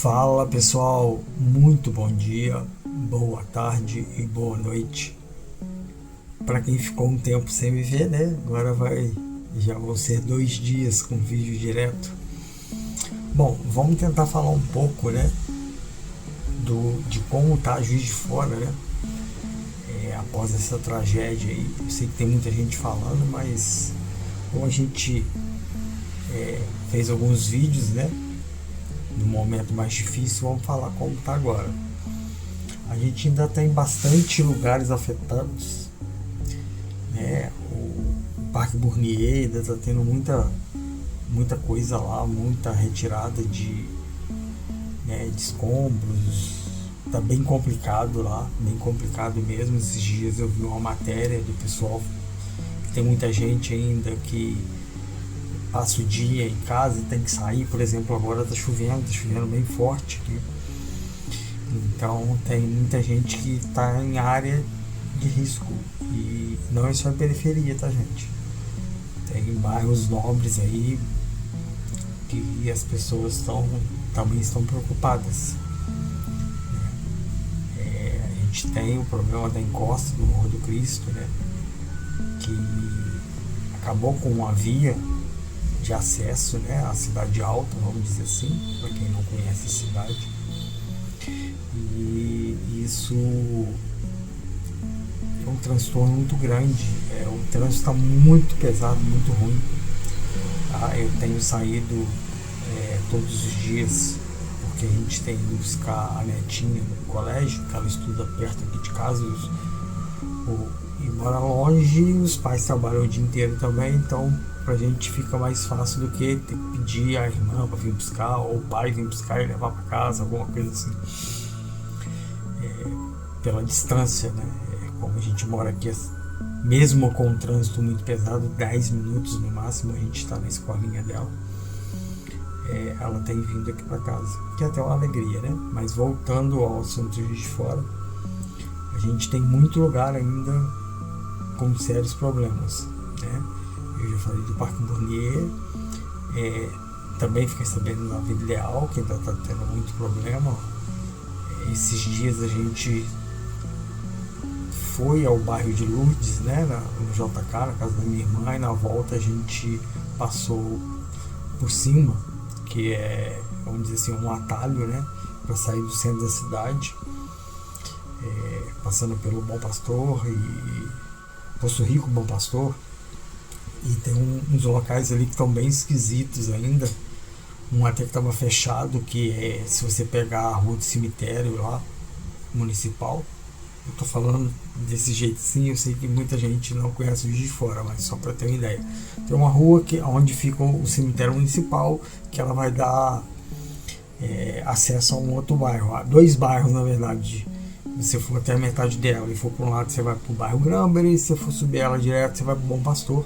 Fala pessoal, muito bom dia, boa tarde e boa noite. Para quem ficou um tempo sem me ver, né? Já vão ser 2 dias com vídeo direto. Bom, vamos tentar falar um pouco, né? De como tá Juiz de Fora, né? Após essa tragédia aí. Eu sei que tem muita gente falando, mas como a gente fez alguns vídeos, né? No momento mais difícil, vamos falar como tá agora. A gente ainda tem bastante lugares afetados, né? O Parque Burnier ainda está tendo muita coisa lá, muita retirada de escombros. Tá bem complicado lá, bem complicado mesmo. Esses dias eu vi uma matéria do pessoal que tem muita gente ainda que passa o dia em casa e tem que sair. Por exemplo, agora tá chovendo bem forte aqui. Então tem muita gente que está em área de risco. E não é só em periferia, tá, gente? Tem bairros nobres aí que as pessoas também estão preocupadas. A gente tem o problema da encosta do Morro do Cristo, né? Que acabou com uma via de acesso, né, à Cidade Alta, vamos dizer assim, para quem não conhece a cidade. E isso é um transtorno muito grande. O trânsito está muito pesado, muito ruim. Tá? Eu tenho saído todos os dias, porque a gente tem ido buscar a netinha no colégio, que ela estuda perto aqui de casa, e mora longe, e os pais trabalham o dia inteiro também, então pra gente fica mais fácil do que ter que pedir a irmã pra vir buscar, ou o pai vir buscar e levar pra casa, alguma coisa assim. Pela distância, né? Como a gente mora aqui, mesmo com o trânsito muito pesado, 10 minutos no máximo a gente está na escolinha dela. Ela tem vindo aqui para casa, que é até uma alegria, né? Mas voltando ao assunto de Juiz de Fora, a gente tem muito lugar ainda com sérios problemas, né? Eu já falei do Parque Burnier, também fiquei sabendo na Vila Leal, que ainda está tendo muito problema. Esses dias a gente foi ao bairro de Lourdes, né, no JK, na casa da minha irmã, e na volta a gente passou por cima, que é, vamos dizer assim, um atalho, né, para sair do centro da cidade, passando pelo Bom Pastor e Poço Rico, Bom Pastor. E tem uns locais ali que estão bem esquisitos ainda. Um até que estava fechado, que é se você pegar a rua do cemitério lá, municipal. Eu tô falando desse jeito sim, eu sei que muita gente não conhece o Juiz de Fora, mas só para ter uma ideia. Tem uma rua onde fica o cemitério municipal, que ela vai dar acesso a um outro bairro. Há 2 bairros, na verdade. Se você for até a metade dela e for para um lado, você vai para o bairro Gramber, e se você for subir ela direto, você vai para o Bom Pastor.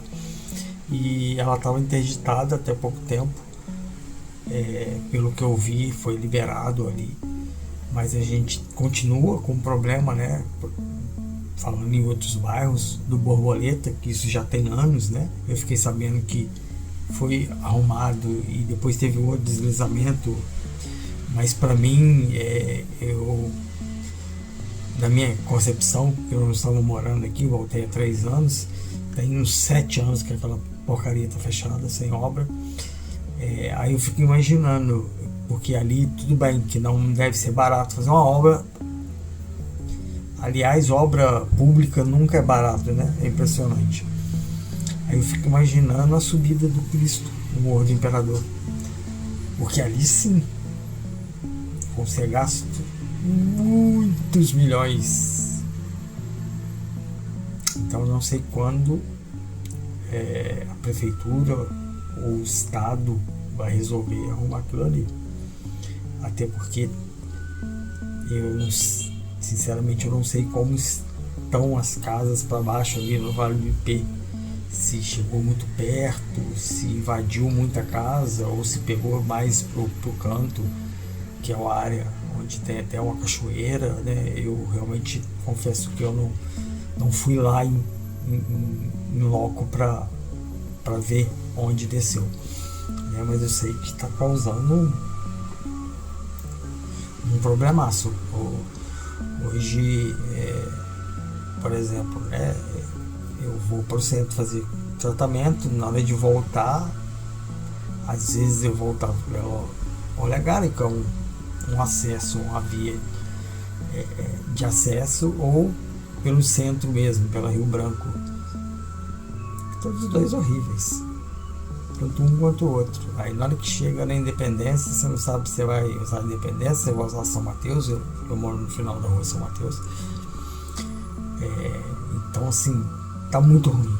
E ela estava interditada até pouco tempo, pelo que eu vi, foi liberado ali, mas a gente continua com o problema, né? Falando em outros bairros do Borboleta, que isso já tem anos, né? Eu fiquei sabendo que foi arrumado e depois teve um outro deslizamento, mas para mim, na minha concepção, eu não estava morando aqui, voltei há 3 anos, tem uns 7 anos que aquela porcaria tá fechada, sem obra. Aí eu fico imaginando, porque ali tudo bem que não deve ser barato fazer uma obra. Aliás, obra pública nunca é barato, né? É impressionante. Aí eu fico imaginando a subida do Cristo no Morro do Imperador, porque ali sim vão ser gastos muitos milhões. Então não sei quando a prefeitura ou o estado vai resolver arrumar aquilo ali. Até porque sinceramente eu não sei como estão as casas para baixo ali no Vale do Ipê. Se chegou muito perto, se invadiu muita casa ou se pegou mais pro canto, que é uma área onde tem até uma cachoeira, né? Eu realmente confesso que eu não fui lá em loco para ver onde desceu, né? Mas eu sei que está causando um problemaço. Hoje, por exemplo, né, eu vou para o centro fazer tratamento, na hora de voltar, às vezes eu voltava pelo Olegário, que é um acesso, uma via de acesso, ou pelo centro mesmo, pela Rio Branco. Todos os dois horríveis, tanto um quanto o outro. Aí na hora que chega na Independência, você não sabe se você vai usar a Independência, se você vai usar São Mateus. Eu moro no final da rua São Mateus. Então assim, tá muito ruim.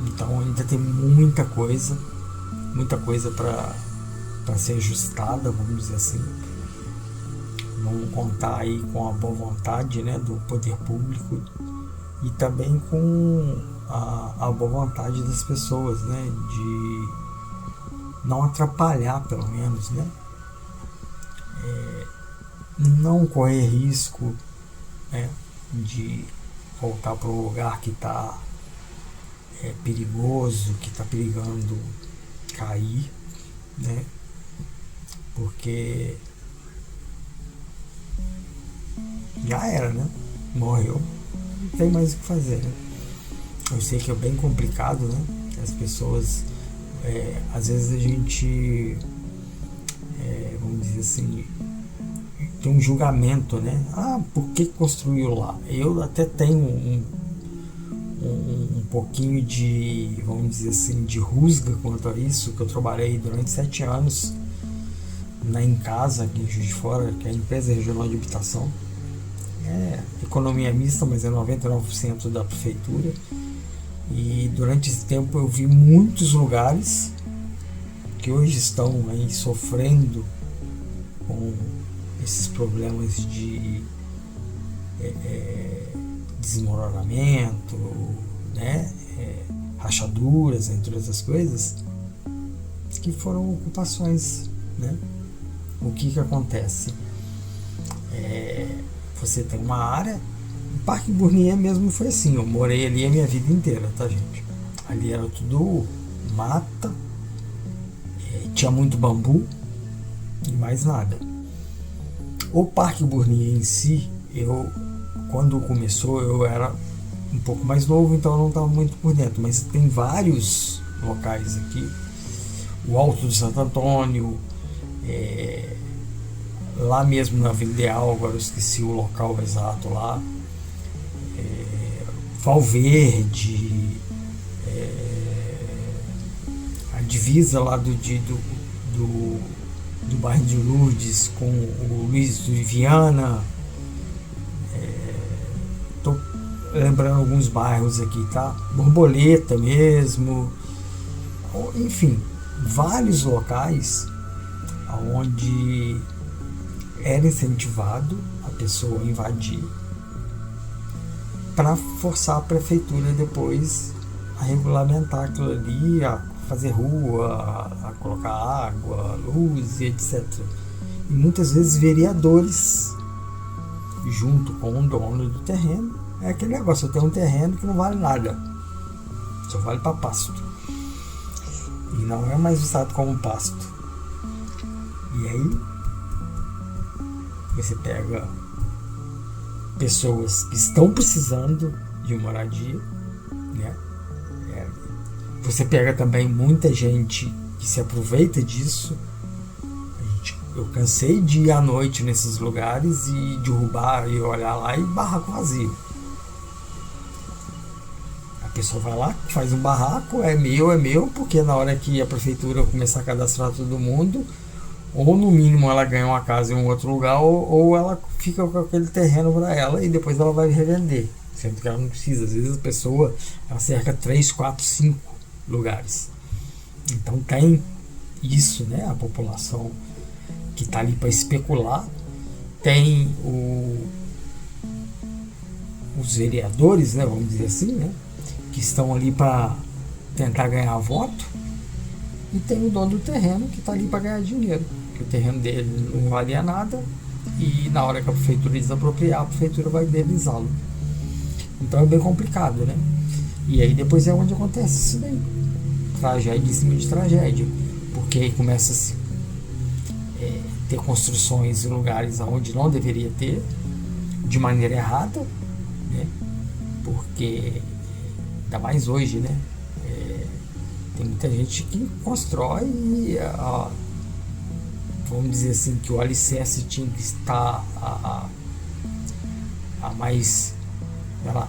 Então ainda tem muita coisa para ser ajustada, vamos dizer assim. Vamos contar aí com a boa vontade, né, do poder público e também com a boa vontade das pessoas, né, de não atrapalhar, pelo menos, né, não correr risco, né, de voltar para um lugar que está perigoso, que está perigando cair, né, porque já era, né, morreu, não tem mais o que fazer, né? Eu sei que é bem complicado, né? As pessoas, às vezes a gente, vamos dizer assim, tem um julgamento, né? Ah, por que construiu lá? Eu até tenho um pouquinho de, vamos dizer assim, de rusga quanto a isso, que eu trabalhei durante 7 anos na Encasa, aqui em Juiz de Fora, que é a empresa regional de habitação. Economia mista, mas é 99% da prefeitura. E durante esse tempo eu vi muitos lugares que hoje estão aí sofrendo com esses problemas de desmoronamento, né, rachaduras, entre outras coisas, que foram ocupações, né? O que acontece? Você tem uma área. O Parque Burnier mesmo foi assim. Eu morei ali a minha vida inteira, tá, gente? Ali era tudo mata, tinha muito bambu e mais nada. O Parque Burnier em si, quando começou, eu era um pouco mais novo, então eu não estava muito por dentro. Mas tem vários locais aqui. O Alto de Santo Antônio, lá mesmo na Vila Ideal, agora eu esqueci o local exato lá, Valverde, a divisa lá do bairro de Lourdes com o Luiz de Viana. Estou lembrando alguns bairros aqui, tá? Borboleta mesmo, enfim, vários locais onde era incentivado a pessoa a invadir para forçar a prefeitura depois a regulamentar aquilo ali, a fazer rua, a colocar água, luz e etc. E muitas vezes vereadores junto com o dono do terreno. É aquele negócio, eu tenho um terreno que não vale nada, só vale para pasto e não é mais usado como pasto. E aí você pega pessoas que estão precisando de moradia, né? Você pega também muita gente que se aproveita disso. Eu cansei de ir à noite nesses lugares e derrubar e olhar lá e barraco vazio. A pessoa vai lá, faz um barraco, é meu, porque na hora que a prefeitura começar a cadastrar todo mundo, ou no mínimo ela ganha uma casa em um outro lugar, ou ela fica com aquele terreno para ela e depois ela vai revender, sendo que ela não precisa. Às vezes a pessoa ela cerca 3, 4, 5 lugares. Então tem isso, né? A população que está ali para especular, tem os vereadores, né? Vamos dizer assim, né? Que estão ali para tentar ganhar voto, e tem o dono do terreno que está ali para ganhar dinheiro, que o terreno dele não valia nada e na hora que a prefeitura desapropriar, a prefeitura vai indenizá-lo. Então é bem complicado, né? E aí depois é onde acontece isso daí, tragédia em cima de tragédia, porque aí começa a ter construções em lugares onde não deveria ter, de maneira errada, né? Porque, ainda mais hoje, né? Tem muita gente que constrói e, vamos dizer assim, que o alicerce tinha que estar a mais, sei lá,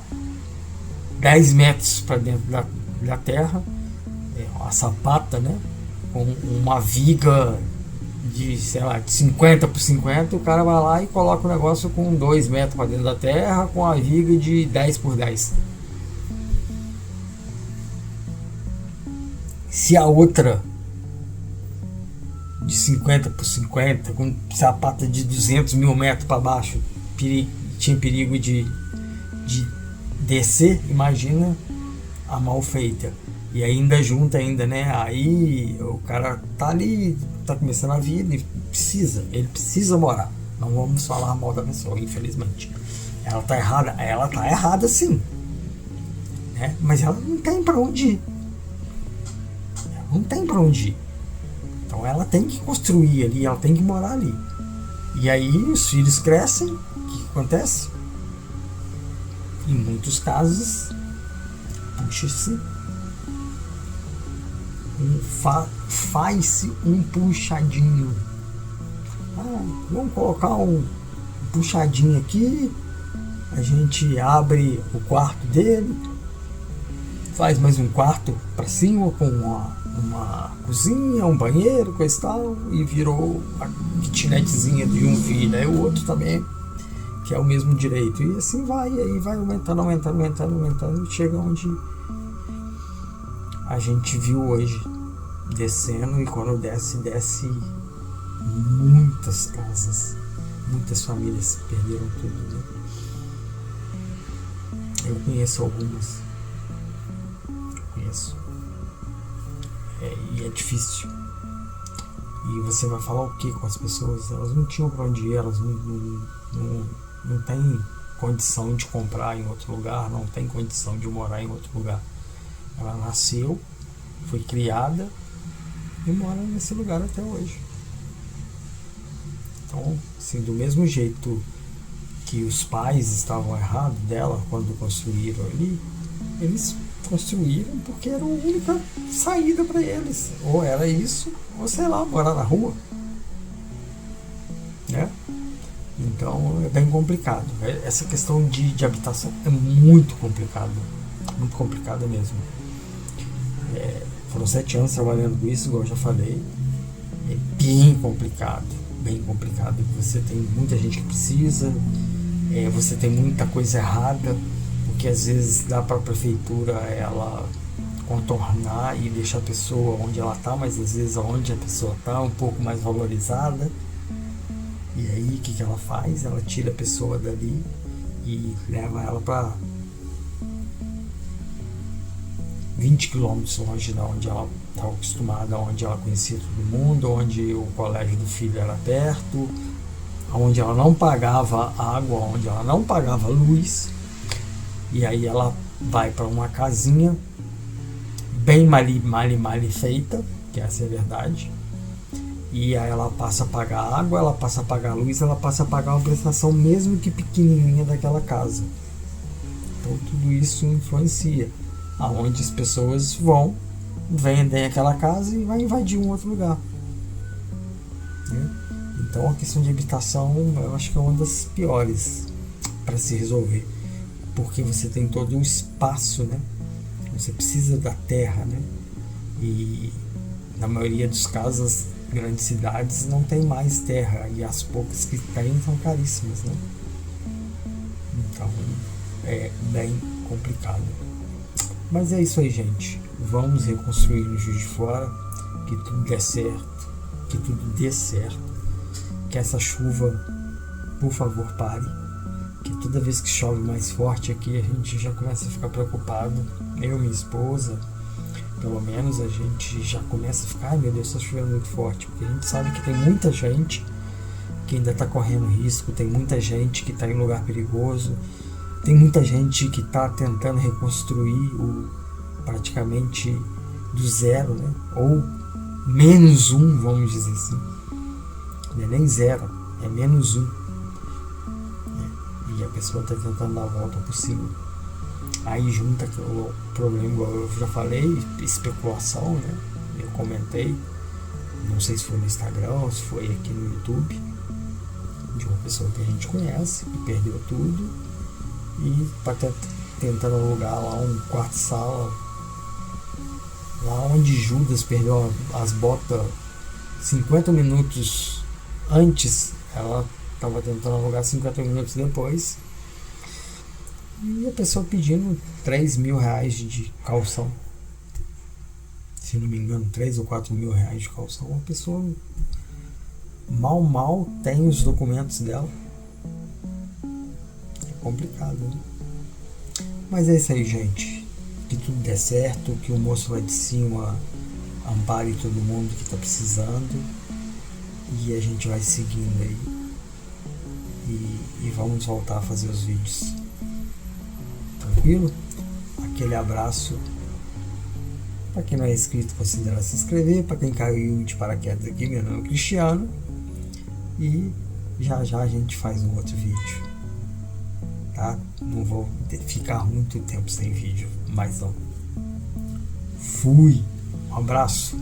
10 metros para dentro da terra, a sapata, né? Com uma viga de, sei lá, de 50 por 50, o cara vai lá e coloca o negócio com 2 metros para dentro da terra, com a viga de 10 por 10. Se a outra de 50 por 50, com sapata de 200 mil metros para baixo, tinha perigo de descer, imagina a mal feita. E ainda junta ainda, né? Aí o cara tá ali, tá começando a vida e ele precisa morar. Não vamos falar mal da pessoa, infelizmente. Ela tá errada sim, né? Mas ela não tem pra onde ir. Então ela tem que construir ali, ela tem que morar ali. E aí os filhos crescem, o que acontece? Em muitos casos, puxa-se, faz-se um puxadinho. Vamos colocar um puxadinho aqui, a gente abre o quarto dele, faz mais um quarto para cima com uma cozinha, um banheiro, coisa e tal, e virou a kitnetzinha de um filho, aí o outro também que é o mesmo direito, e assim vai, e aí vai aumentando, e chega onde a gente viu hoje, descendo, e quando desce muitas casas, muitas famílias perderam tudo, né? Eu conheço algumas, e é difícil. E você vai falar o que com as pessoas? Elas não tinham para onde ir, elas não têm condição de comprar em outro lugar, não tem condição de morar em outro lugar. Ela nasceu, foi criada e mora nesse lugar até hoje. Então, assim, do mesmo jeito que os pais estavam errados dela quando construíram ali, eles construíram porque era a única saída para eles. Ou era isso, ou sei lá, morar na rua, né? Então é bem complicado. Essa questão de habitação é muito complicada mesmo. Foram 7 anos trabalhando com isso, igual eu já falei. É bem complicado. Você tem muita gente que precisa, você tem muita coisa errada, porque às vezes dá para a prefeitura ela contornar e deixar a pessoa onde ela está, mas às vezes onde a pessoa está um pouco mais valorizada. E aí o que ela faz? Ela tira a pessoa dali e leva ela para 20 quilômetros longe de onde ela estava acostumada, onde ela conhecia todo mundo, onde o colégio do filho era perto, onde ela não pagava água, onde ela não pagava luz. E aí ela vai para uma casinha bem mal feita, que essa é a verdade. E aí ela passa a pagar água, ela passa a pagar luz, ela passa a pagar uma prestação mesmo que pequenininha daquela casa. Então tudo isso influencia aonde as pessoas vão, vendem aquela casa e vai invadir um outro lugar, né? Então a questão de habitação eu acho que é uma das piores para se resolver, porque você tem todo um espaço, né? Você precisa da terra, né? E na maioria dos casos as grandes cidades não tem mais terra, e as poucas que tem são caríssimas, né? Então é bem complicado. Mas é isso aí, gente. Vamos reconstruir no Juiz de Fora, que tudo dê certo, que essa chuva, por favor, pare, que toda vez que chove mais forte aqui a gente já começa a ficar preocupado. Eu e minha esposa, pelo menos, a gente já começa a ficar, ai meu Deus, está chovendo muito forte, porque a gente sabe que tem muita gente que ainda está correndo risco, tem muita gente que está em lugar perigoso, tem muita gente que está tentando reconstruir praticamente do zero, né? Ou -1, vamos dizer assim. Não é nem zero, é menos um. E a pessoa está tentando dar a volta por cima. Aí junta o problema, igual eu já falei, especulação, né? Eu comentei, não sei se foi no Instagram ou se foi aqui no YouTube, de uma pessoa que a gente conhece, que perdeu tudo e está tentando alugar lá um quarto-sala, lá onde Judas perdeu as botas 50 minutos antes, ela estava tentando alugar 50 minutos depois. E a pessoa pedindo 3 mil reais de calção. Se não me engano, 3 ou 4 mil reais de calção. A pessoa mal tem os documentos dela. É complicado, né? Mas é isso aí, gente. Que tudo dê certo, que o moço lá de cima ampare todo mundo que está precisando. E a gente vai seguindo aí. E vamos voltar a fazer os vídeos. Tranquilo? Aquele abraço. Para quem não é inscrito, considera se inscrever. Para quem caiu de paraquedas aqui, meu nome é Cristiano. E já a gente faz um outro vídeo. Tá? Não vou ficar muito tempo sem vídeo, mas não. Fui. Um abraço.